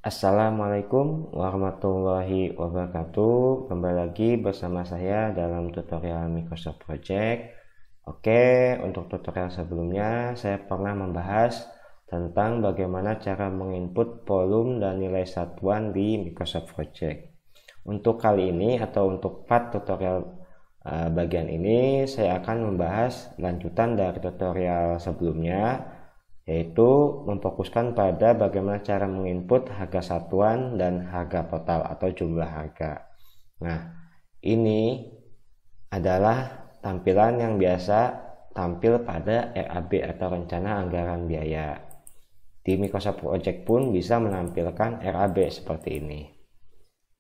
Assalamualaikum warahmatullahi wabarakatuh. Kembali lagi bersama saya dalam tutorial Microsoft Project. Oke, untuk tutorial sebelumnya saya pernah membahas tentang bagaimana cara menginput volume dan nilai satuan di Microsoft Project. Untuk kali ini atau untuk part tutorial bagian ini saya akan membahas lanjutan dari tutorial sebelumnya, yaitu memfokuskan pada bagaimana cara menginput harga satuan dan harga total atau jumlah harga. Nah, ini adalah tampilan yang biasa tampil pada RAB atau rencana anggaran biaya. Di Microsoft Project pun bisa menampilkan RAB seperti ini.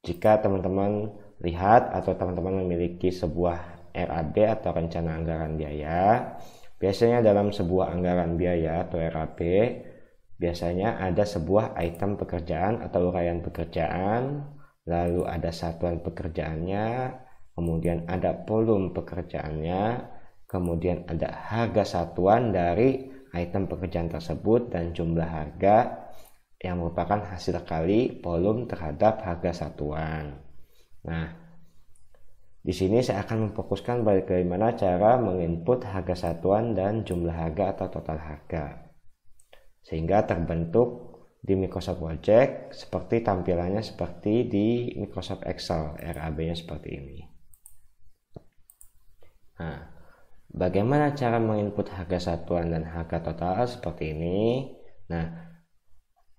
Jika teman-teman lihat atau teman-teman memiliki sebuah RAB atau rencana anggaran biaya, biasanya dalam sebuah anggaran biaya atau RAB, biasanya ada sebuah item pekerjaan atau uraian pekerjaan, lalu ada satuan pekerjaannya, kemudian ada volume pekerjaannya, kemudian ada harga satuan dari item pekerjaan tersebut dan jumlah harga yang merupakan hasil kali volume terhadap harga satuan. Nah, di sini saya akan memfokuskan bagaimana cara menginput harga satuan dan jumlah harga atau total harga, sehingga terbentuk di Microsoft Project seperti tampilannya seperti di Microsoft Excel, RAB-nya seperti ini. Nah, bagaimana cara menginput harga satuan dan harga total seperti ini? Nah,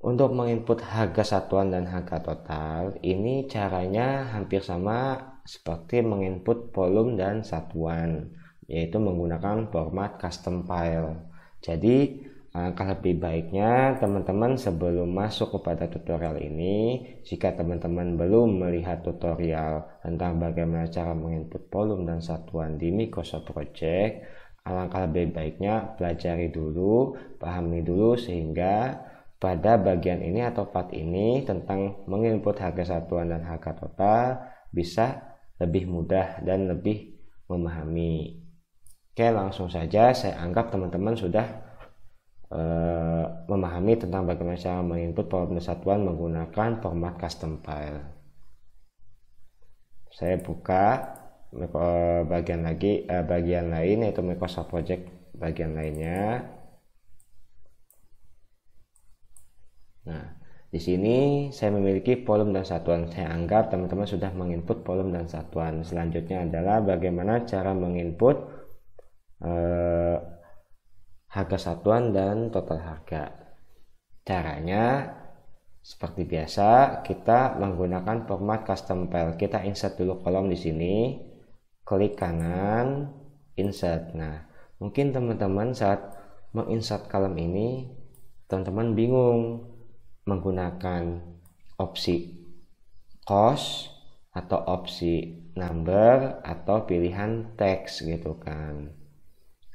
untuk menginput harga satuan dan harga total, ini caranya hampir sama seperti menginput volume dan satuan, yaitu menggunakan format custom file. Jadi, alangkah lebih baiknya teman-teman sebelum masuk kepada tutorial ini, jika teman-teman belum melihat tutorial tentang bagaimana cara menginput volume dan satuan di Microsoft Project, alangkah lebih baiknya pelajari dulu, pahami dulu, sehingga pada bagian ini atau part ini tentang menginput harga satuan dan harga total bisa lebih mudah dan lebih memahami. Oke, langsung saja saya anggap teman-teman sudah memahami tentang bagaimana cara menginput volume dan satuan menggunakan format custom file. Saya buka bagian lain, yaitu Microsoft Project bagian lainnya. Nah, di sini saya memiliki volume dan satuan. Saya anggap teman-teman sudah menginput volume dan satuan. Selanjutnya adalah bagaimana cara menginput harga satuan dan total harga. Caranya seperti biasa, kita menggunakan format custom file. Kita insert dulu kolom di sini, klik kanan, insert. Nah, mungkin teman-teman saat menginsert kolom ini, teman-teman bingung menggunakan opsi cost atau opsi number atau pilihan teks gitu kan,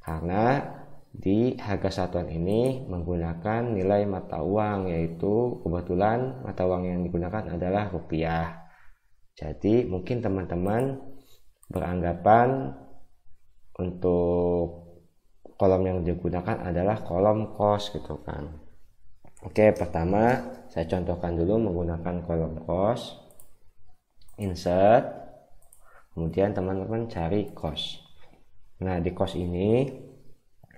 karena di harga satuan ini menggunakan nilai mata uang, yaitu kebetulan mata uang yang digunakan adalah rupiah. Jadi mungkin teman-teman beranggapan untuk kolom yang digunakan adalah kolom cost gitu kan. Oke, pertama saya contohkan dulu menggunakan kolom cost, insert, kemudian teman-teman cari cost. Nah, di cost ini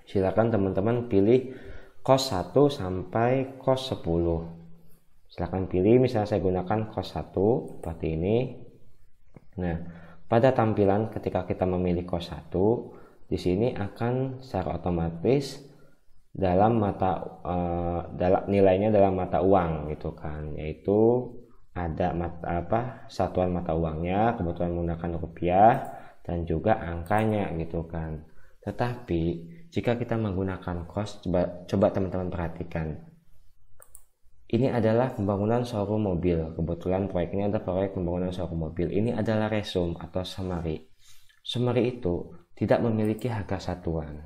silakan teman-teman pilih cost 1 sampai cost 10. Silakan pilih, misalnya saya gunakan cost 1 seperti ini. Nah, pada tampilan ketika kita memilih cost 1, di sini akan secara otomatis dalam nilainya dalam mata uang gitu kan, yaitu ada satuan mata uangnya kebetulan menggunakan rupiah dan juga angkanya gitu kan. Tetapi jika kita menggunakan cost, coba teman-teman perhatikan, ini adalah pembangunan showroom mobil. Kebetulan proyek ini adalah proyek pembangunan showroom mobil. Ini adalah resume atau summary. Summary itu tidak memiliki harga satuan,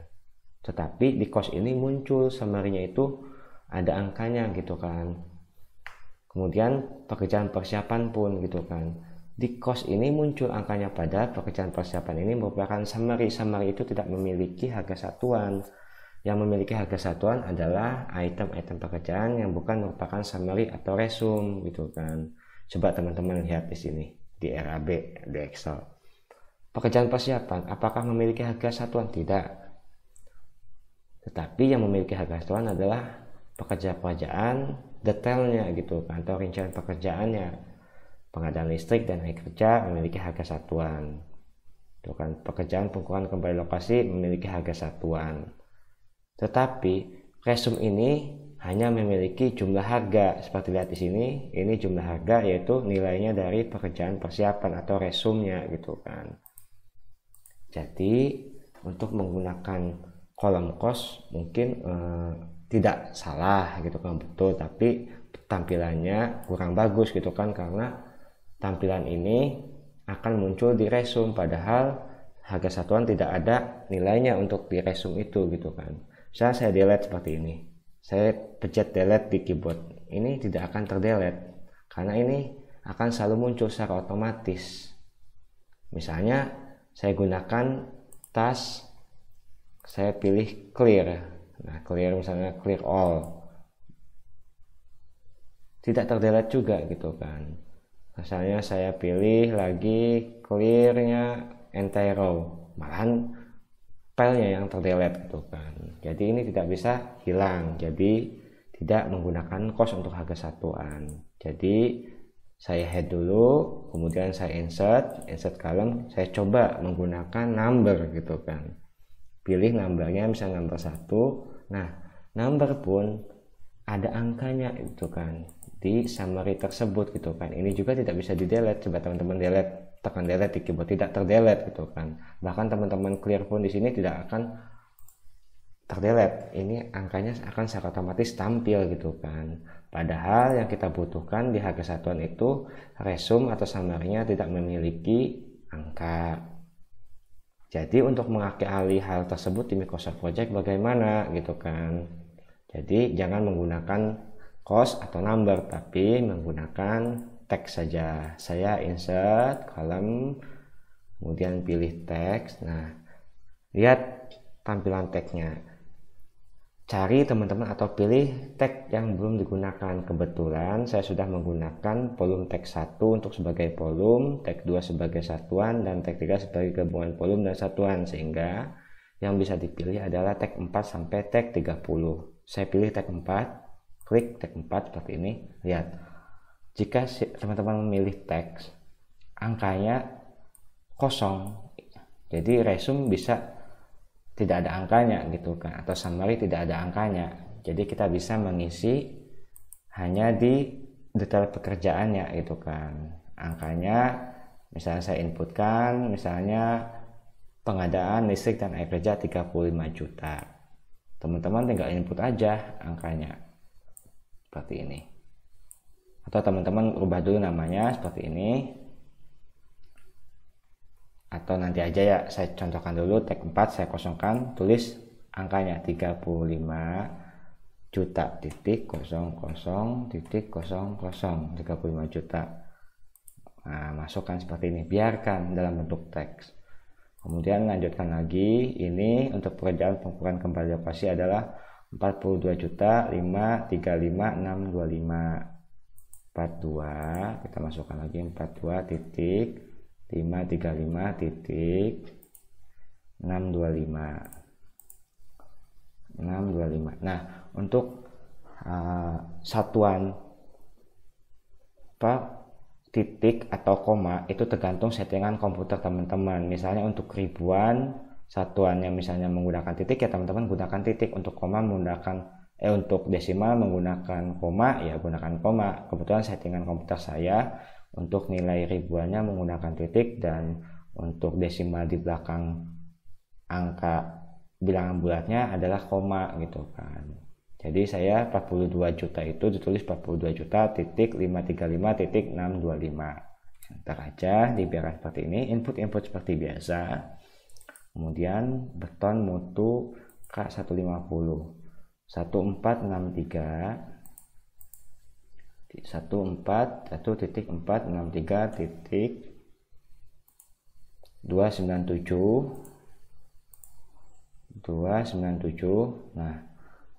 tetapi di cost ini muncul summary-nya itu ada angkanya gitu kan. Kemudian pekerjaan persiapan pun gitu kan, di cost ini muncul angkanya pada pekerjaan persiapan ini merupakan summary. Summary itu tidak memiliki harga satuan. yang memiliki harga satuan adalah item-item pekerjaan yang bukan merupakan summary atau resume gitu kan. Coba teman-teman lihat di sini di RAB di Excel. Pekerjaan persiapan apakah memiliki harga satuan? Tidak. Tetapi yang memiliki harga satuan adalah pekerjaan detailnya gitu kan, atau rincian pekerjaannya. Pengadaan listrik dan air kerja memiliki harga satuan. Itu kan, pekerjaan pengukuran kembali lokasi memiliki harga satuan. Tetapi resume ini hanya memiliki jumlah harga. Seperti lihat di sini, ini jumlah harga yaitu nilainya dari pekerjaan persiapan atau resumenya gitu kan. Jadi untuk menggunakan kolom cost mungkin tidak salah gitu kan, betul, tapi tampilannya kurang bagus gitu kan, karena tampilan ini akan muncul di resume padahal harga satuan tidak ada nilainya untuk di resume itu gitu kan. Misalnya saya delete seperti ini, saya pencet delete di keyboard, ini tidak akan terdelete karena ini akan selalu muncul secara otomatis. Misalnya saya gunakan task, saya pilih clear, nah clear misalnya clear all, tidak terdelete juga gitu kan. Misalnya saya pilih lagi clearnya entire row, malahan filenya yang terdelete gitu kan. Jadi ini tidak bisa hilang, jadi tidak menggunakan cost untuk harga satuan. Jadi saya head dulu, kemudian saya insert column, saya coba menggunakan number gitu kan. Pilih numbernya, misalnya number 1. Nah, number pun ada angkanya itu kan di summary tersebut gitu kan. Ini juga tidak bisa di delete. Coba teman-teman delete, tekan delete di keyboard, tidak terdelete gitu kan. Bahkan teman-teman clear pun di sini tidak akan terdelete. Ini angkanya akan secara otomatis tampil gitu kan. Padahal yang kita butuhkan di harga satuan itu resume atau summary-nya tidak memiliki angka. Jadi untuk mengakali hal tersebut di Microsoft Project bagaimana gitu kan. Jadi jangan menggunakan cost atau number, tapi menggunakan teks saja. Saya insert column, kemudian pilih teks. Nah, lihat tampilan teksnya. Cari teman-teman atau pilih tag yang belum digunakan. Kebetulan saya sudah menggunakan volume tag 1 untuk sebagai volume, tag 2 sebagai satuan, dan tag 3 sebagai gabungan volume dan satuan, sehingga yang bisa dipilih adalah tag 4 sampai tag 30. Saya pilih tag 4, klik tag 4 seperti ini. Lihat, jika teman-teman memilih teks, angkanya kosong, jadi resume bisa tidak ada angkanya gitu kan, atau summary tidak ada angkanya. Jadi kita bisa mengisi hanya di detail pekerjaannya gitu kan. Angkanya misalnya saya inputkan, misalnya pengadaan listrik dan air kerja 35 juta. Teman-teman tinggal input aja angkanya seperti ini. Atau teman-teman ubah dulu namanya seperti ini. Atau nanti aja ya, saya contohkan dulu tag 4, saya kosongkan, tulis angkanya 35 juta titik 00 titik 00, 35 juta. Nah, masukkan seperti ini, biarkan dalam bentuk teks. Kemudian lanjutkan lagi, ini untuk pekerjaan pengukuran kembali lokasi adalah 42 juta 535 625 42, kita masukkan lagi 42 titik 535 titik 625. Nah, untuk satuan titik atau koma itu tergantung settingan komputer teman-teman. Misalnya untuk ribuan satuannya misalnya menggunakan titik, ya teman-teman gunakan titik. Untuk koma menggunakan untuk desimal menggunakan koma, ya gunakan koma. Kebetulan settingan komputer saya untuk nilai ribuannya menggunakan titik, dan untuk desimal di belakang angka bilangan bulatnya adalah koma gitu kan. Jadi saya 42 juta itu ditulis 42 juta titik 535 titik 625. Enter aja, dibiarkan seperti ini, input seperti biasa. Kemudian beton mutu K150 1463 141.463 titik 297 297. Nah,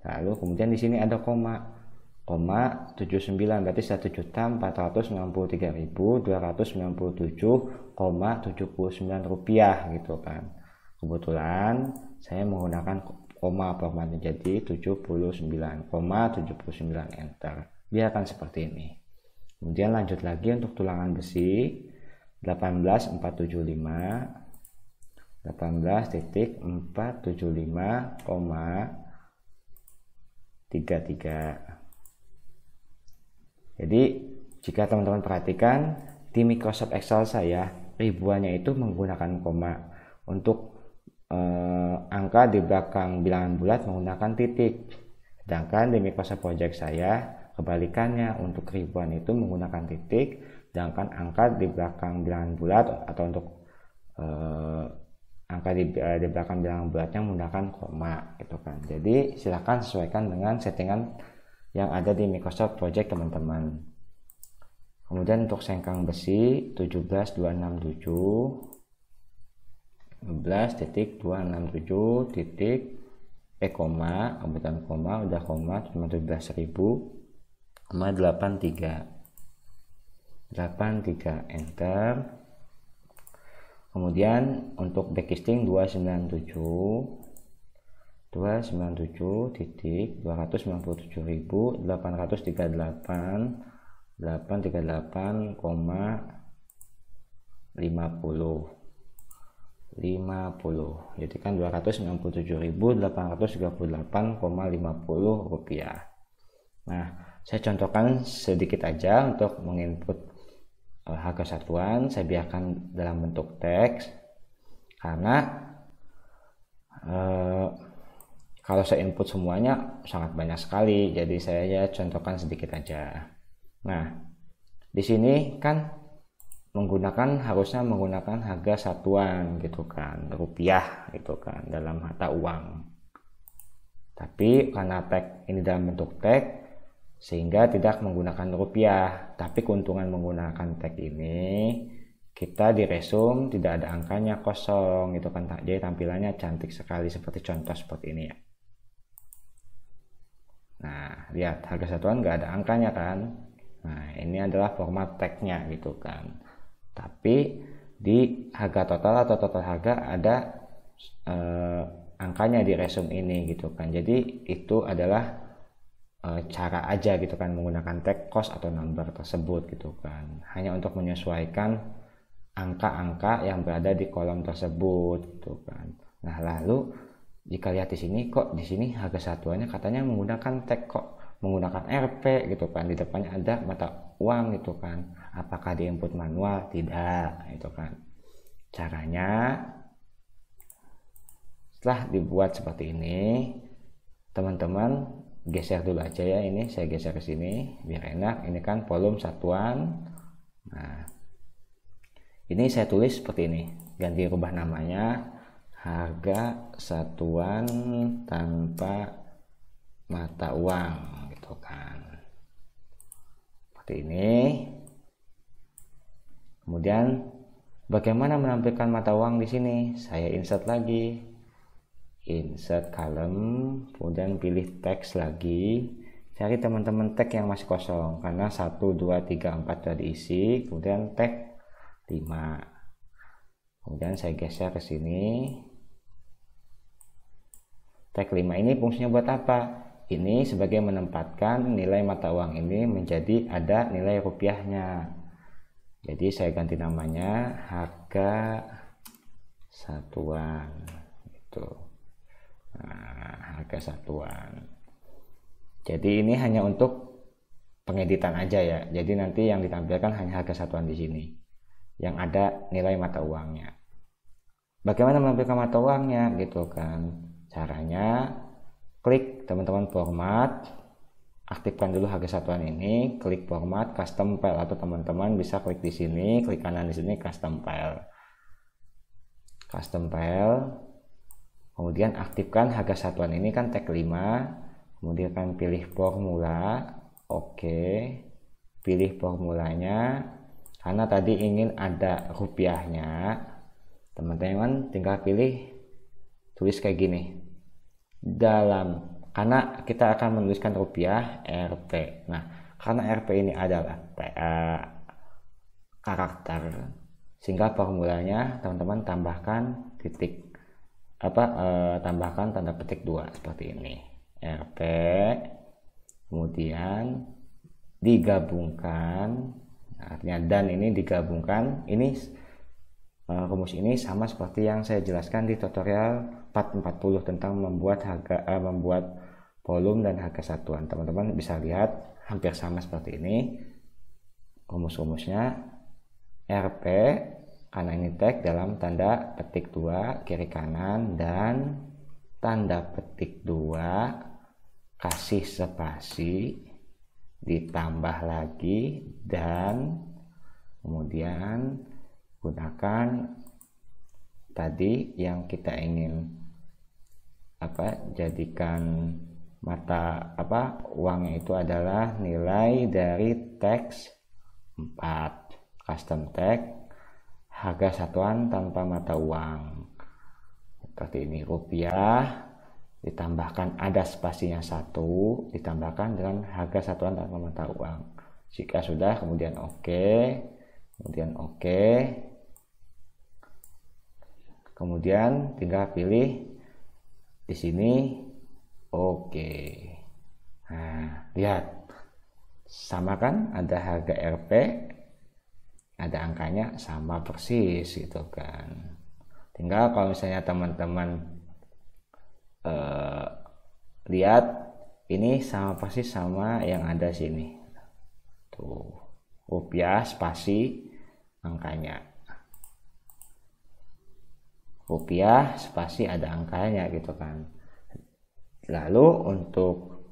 lalu kemudian di sini ada koma 79, berarti 1.463.297,79 rupiah gitu kan. Kebetulan saya menggunakan koma formatnya, jadi 79,79 enter. Biarkan seperti ini. Kemudian lanjut lagi untuk tulangan besi 18.475,33. Jadi jika teman-teman perhatikan di Microsoft Excel saya, ribuannya itu menggunakan koma. Untuk angka di belakang bilangan bulat menggunakan titik. Sedangkan di Microsoft Project saya kebalikannya, untuk ribuan itu menggunakan titik, sedangkan angka di belakang bilangan bulat atau untuk angka di belakang bilangan bulatnya menggunakan koma gitu kan. Jadi silakan sesuaikan dengan settingan yang ada di Microsoft Project teman-teman. Kemudian untuk sengkang besi 17.267 koma, kemudian koma, udah koma, cuma 17.000,83 enter. Kemudian untuk backcasting 297.838.838,50. Jadi kan 297.838,50 rupiah. Nah, saya contohkan sedikit aja untuk menginput harga satuan. Saya biarkan dalam bentuk teks karena kalau saya input semuanya sangat banyak sekali, jadi saya contohkan sedikit aja. Nah, di sini kan harusnya menggunakan harga satuan gitu kan, rupiah gitu kan, dalam mata uang. Tapi karena tag ini dalam bentuk tag sehingga tidak menggunakan rupiah. Tapi keuntungan menggunakan tag ini, kita di resume tidak ada angkanya, kosong gitu kan. Jadi tampilannya cantik sekali seperti contoh seperti ini ya. Nah, lihat harga satuan nggak ada angkanya kan. Nah, ini adalah format tagnya gitu kan. Tapi di harga total atau total harga ada angkanya di resume ini gitu kan. Jadi itu adalah cara aja gitu kan menggunakan tag cost atau number tersebut gitu kan. Hanya untuk menyesuaikan angka-angka yang berada di kolom tersebut gitu kan. Nah, lalu jika lihat di sini, kok di sini harga satuannya katanya menggunakan tag, kok menggunakan Rp gitu kan, di depannya ada mata uang gitu kan. Apakah di input manual? Tidak gitu kan. Caranya setelah dibuat seperti ini, teman-teman geser dulu aja ya. Ini saya geser ke sini biar enak. Ini kan volume satuan. Nah, ini saya tulis seperti ini, ganti rubah namanya harga satuan tanpa mata uang gitu kan, seperti ini. Kemudian bagaimana menampilkan mata uang di sini? Saya insert lagi, insert column, kemudian pilih teks lagi, cari teman-teman tag yang masih kosong karena 1, 2, 3, 4 sudah diisi. Kemudian tag 5, kemudian saya geser ke sini. Tag 5 ini fungsinya buat apa? Ini sebagai menempatkan nilai mata uang ini menjadi ada nilai rupiahnya. Jadi saya ganti namanya harga satuan gitu. Nah, harga satuan. Jadi ini hanya untuk pengeditan aja ya. Jadi nanti yang ditampilkan hanya harga satuan di sini yang ada nilai mata uangnya. Bagaimana menampilkan mata uangnya gitu kan? Caranya klik teman-teman format, aktifkan dulu harga satuan ini, klik format custom file, atau teman-teman bisa klik di sini, klik kanan di sini custom file. Custom file. Kemudian aktifkan harga satuan ini kan tag 5, kemudian kan pilih formula, oke. Pilih formulanya karena tadi ingin ada rupiahnya. Teman-teman tinggal pilih, tulis kayak gini, karena kita akan menuliskan rupiah Rp. Nah, karena Rp ini adalah karakter, sehingga formulanya teman-teman tambahkan tambahkan tanda petik 2 seperti ini. Rp kemudian digabungkan, artinya dan ini digabungkan. Ini rumus ini sama seperti yang saya jelaskan di tutorial 440 tentang membuat volume dan harga satuan. Teman-teman bisa lihat hampir sama seperti ini rumus-rumusnya. Rp karena ini tag dalam tanda petik 2 kiri kanan, dan tanda petik 2 kasih spasi ditambah lagi, dan kemudian gunakan tadi yang kita ingin jadikan mata uangnya itu adalah nilai dari teks 4 custom tag harga satuan tanpa mata uang seperti ini. Rupiah ditambahkan ada spasinya 1 ditambahkan dengan harga satuan tanpa mata uang. Jika sudah, kemudian oke, kemudian tinggal pilih di sini oke. Nah, lihat sama kan, ada harga Rp, ada angkanya sama persis gitu kan. Tinggal kalau misalnya teman-teman lihat ini sama persis sama yang ada sini tuh, rupiah spasi angkanya, rupiah spasi ada angkanya gitu kan. Lalu untuk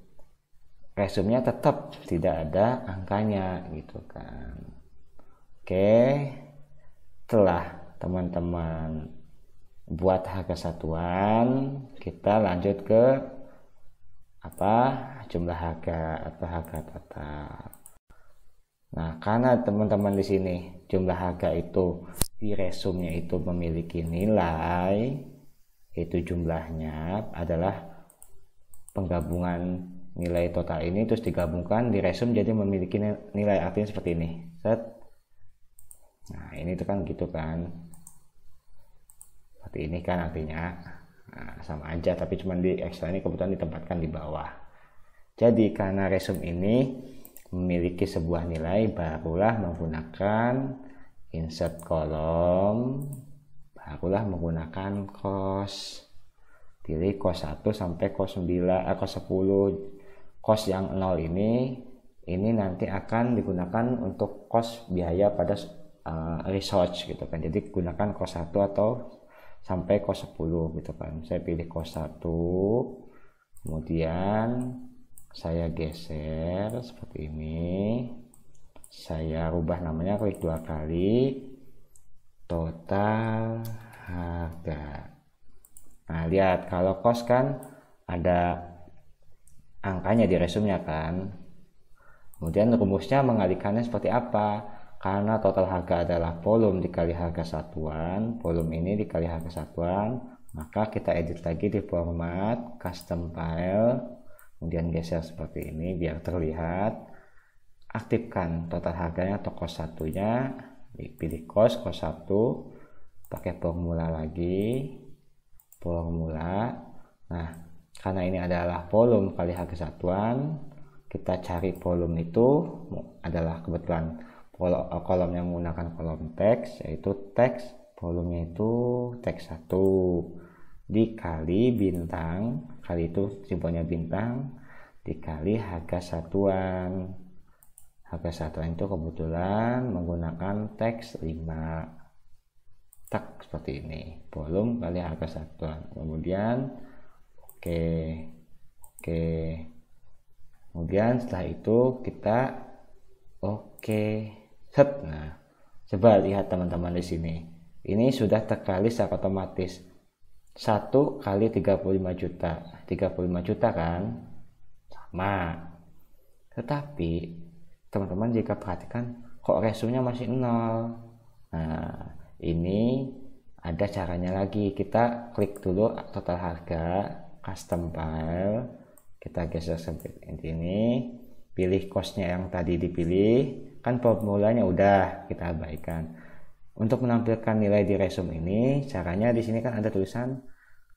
resumenya tetap tidak ada angkanya gitu kan. Oke, setelah teman-teman buat harga satuan, kita lanjut ke jumlah harga atau harga total. Nah, karena teman-teman di sini jumlah harga itu di resumnya itu memiliki nilai, itu jumlahnya adalah penggabungan nilai total ini terus digabungkan di resum jadi memiliki nilai, artinya seperti ini. Set. Nah, ini tuh kan gitu kan. Seperti ini kan artinya. Nah, sama aja, tapi cuma di Excel ini kebetulan ditempatkan di bawah. Jadi karena resum ini memiliki sebuah nilai, barulah menggunakan insert kolom, barulah menggunakan cost. Pilih cost 1 sampai cost 9, cost 10. Cost yang 0 ini nanti akan digunakan untuk cost biaya pada research gitu kan. Jadi gunakan cost 1 atau sampai cost 10 gitu kan. Saya pilih cost 1, kemudian saya geser seperti ini, saya rubah namanya, klik 2 kali, total harga. Nah, lihat kalau cost kan ada angkanya di resumnya kan. Kemudian rumusnya mengalihkannya seperti apa? Karena total harga adalah volume dikali harga satuan, volume ini dikali harga satuan, maka kita edit lagi di format custom file, kemudian geser seperti ini biar terlihat. Aktifkan total harganya atau cost satunya, pilih cost 1, pakai formula lagi, formula. Nah, karena ini adalah volume kali harga satuan, kita cari volume itu adalah kebetulan kolom yang menggunakan kolom teks, yaitu teks volumenya itu teks 1 dikali bintang, kali itu simbolnya bintang, dikali harga satuan. Harga satuan itu kebetulan menggunakan teks 5, tak seperti ini, volume kali harga satuan. Kemudian oke, kemudian setelah itu kita set. Nah, coba lihat teman-teman di sini. Ini sudah terkali secara otomatis. 1 kali 35 juta. 35 juta kan? Sama. Tetapi teman-teman jika perhatikan kok resumenya masih 0. Nah, ini ada caranya lagi. Kita klik dulu total harga. custom file, kita geser seperti ini, pilih costnya yang tadi dipilih, kan formulanya udah kita abaikan. Untuk menampilkan nilai di resume ini, caranya di sini kan ada tulisan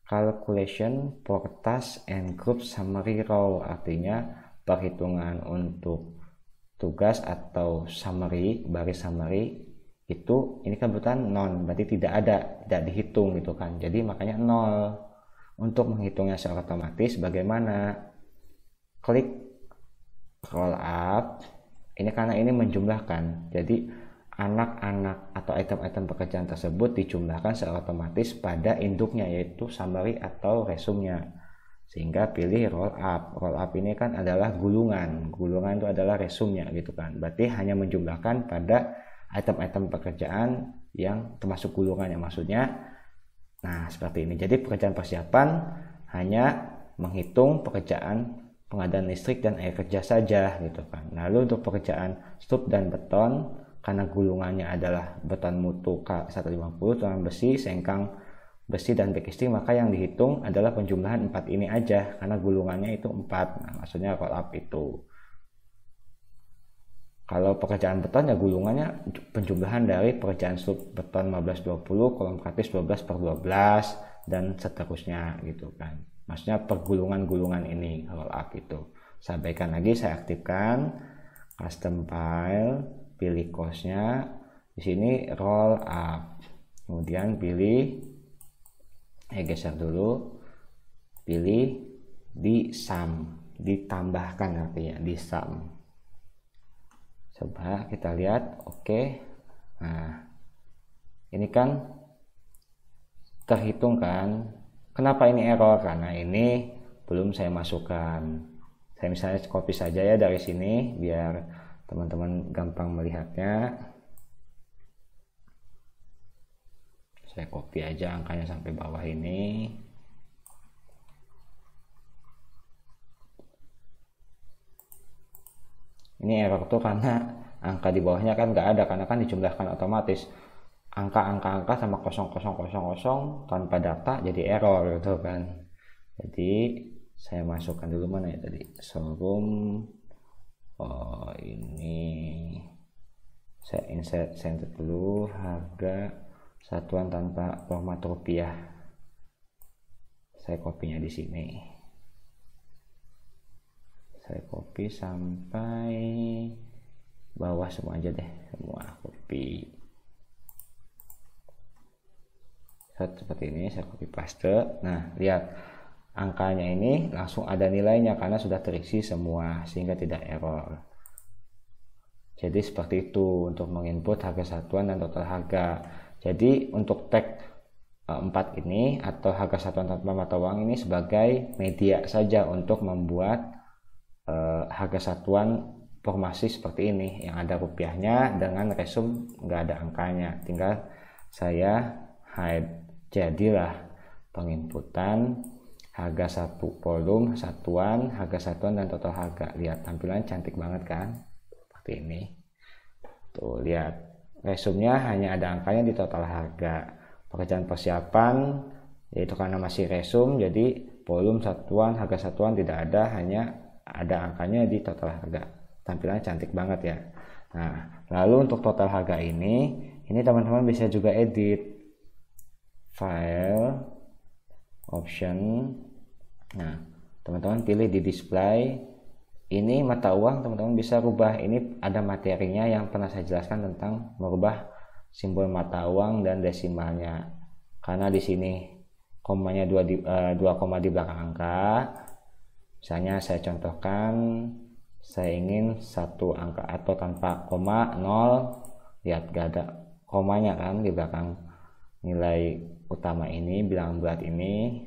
calculation for task and group summary row, artinya perhitungan untuk tugas atau summary, baris summary itu ini kan kebetulan non, berarti tidak dihitung gitu kan, jadi makanya 0. Untuk menghitungnya secara otomatis bagaimana? Klik roll up, ini karena ini menjumlahkan, jadi anak-anak atau item-item pekerjaan tersebut dijumlahkan secara otomatis pada induknya, yaitu summary atau resume-nya, sehingga pilih roll up. Roll up ini kan adalah gulungan itu adalah resume-nya gitu kan, berarti hanya menjumlahkan pada item-item pekerjaan yang termasuk gulungannya, maksudnya. Nah seperti ini, jadi pekerjaan persiapan hanya menghitung pekerjaan pengadaan listrik dan air kerja saja gitu kan. Lalu untuk pekerjaan stup dan beton, karena gulungannya adalah beton mutu K150, tulang besi, sengkang besi dan backcasting, maka yang dihitung adalah penjumlahan 4 ini aja karena gulungannya itu 4. Nah, maksudnya roll up itu. Kalau pekerjaan beton ya gulungannya penjumlahan dari pekerjaan stup beton 15-20, kolom praktis 12/12 dan seterusnya gitu kan. Maksudnya pergulungan-gulungan ini roll up itu. Saya abaikan lagi, saya aktifkan custom file, pilih costnya, di sini roll up, kemudian pilih geser dulu, pilih di sum, ditambahkan artinya di sum. Coba kita lihat, oke. Nah ini kan terhitung kan. Kenapa ini error? Karena ini belum saya masukkan. Saya misalnya copy saja ya dari sini biar teman-teman gampang melihatnya. Saya copy aja angkanya sampai bawah ini. Ini error tuh karena angka di bawahnya kan nggak ada, karena kan dijumlahkan otomatis. Angka sama 0000 tanpa data jadi error gitu kan. Jadi saya masukkan dulu, mana ya tadi, showroom. Oh ini saya insert center dulu, harga satuan tanpa format rupiah. Saya kopinya di sini. Saya copy sampai bawah semua aja deh, semua copy. Seperti ini saya copy paste. Nah lihat angkanya ini langsung ada nilainya karena sudah terisi semua sehingga tidak error. Jadi seperti itu untuk menginput harga satuan dan total harga. Jadi untuk tag 4 ini atau harga satuan tanpa mata uang ini sebagai media saja untuk membuat harga satuan formasi seperti ini yang ada rupiahnya dengan resume nggak ada angkanya, tinggal saya hide. Jadilah penginputan harga satu volume, satuan, harga satuan dan total harga. Lihat tampilan cantik banget kan, seperti ini. Tuh lihat resumenya hanya ada angkanya di total harga. Pekerjaan persiapan yaitu karena masih resume, jadi volume, satuan, harga satuan tidak ada, hanya ada angkanya di total harga. Tampilannya cantik banget ya. Nah lalu untuk total harga ini teman-teman bisa juga edit. File, option. Nah teman-teman pilih di display. Ini mata uang, teman-teman bisa rubah. Ini ada materinya yang pernah saya jelaskan tentang merubah simbol mata uang dan desimalnya. Karena di sini komanya 2 koma di belakang angka. Misalnya saya contohkan, saya ingin satu angka atau tanpa koma 0. Lihat gak ada komanya kan di belakang nilai utama ini, bilangan bulat ini.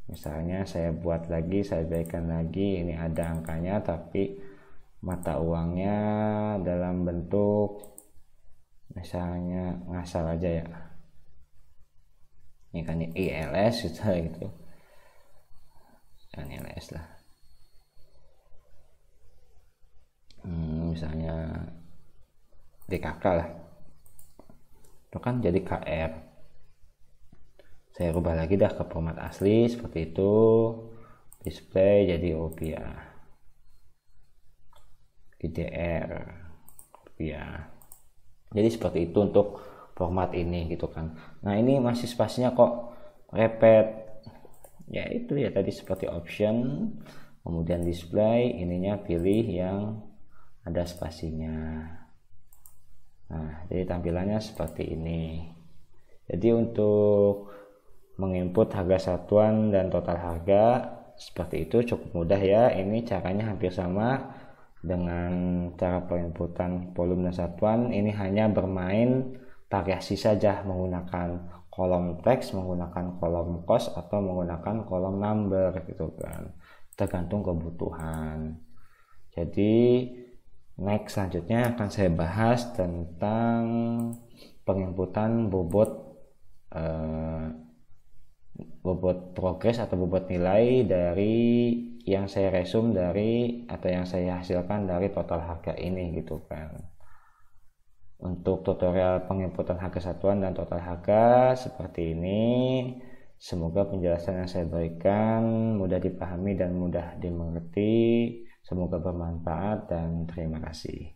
Misalnya saya buat lagi, saya baikkan lagi, ini ada angkanya tapi mata uangnya dalam bentuk misalnya ngasal aja ya, ini kan ILS gitu kan, ILS lah. Misalnya DKK lah, itu kan jadi KR. Saya rubah lagi dah ke format asli seperti itu, display jadi rupiah, GDR rupiah. Jadi seperti itu untuk format ini gitu kan. Nah ini masih spasinya kok repeat, ya itu ya tadi seperti option, kemudian display, ininya pilih yang ada spasinya. Nah jadi tampilannya seperti ini. Jadi untuk menginput harga satuan dan total harga seperti itu cukup mudah ya. Ini caranya hampir sama dengan cara penginputan volume dan satuan. Ini hanya bermain variasi saja, menggunakan kolom teks, menggunakan kolom cost, atau menggunakan kolom number gitu kan, tergantung kebutuhan. Jadi next selanjutnya akan saya bahas tentang penginputan bobot progres atau bobot nilai dari yang saya resume dari atau yang saya hasilkan dari total harga ini gitu kan. Untuk tutorial penginputan harga satuan dan total harga seperti ini. Semoga penjelasan yang saya berikan mudah dipahami dan mudah dimengerti. Semoga bermanfaat dan terima kasih.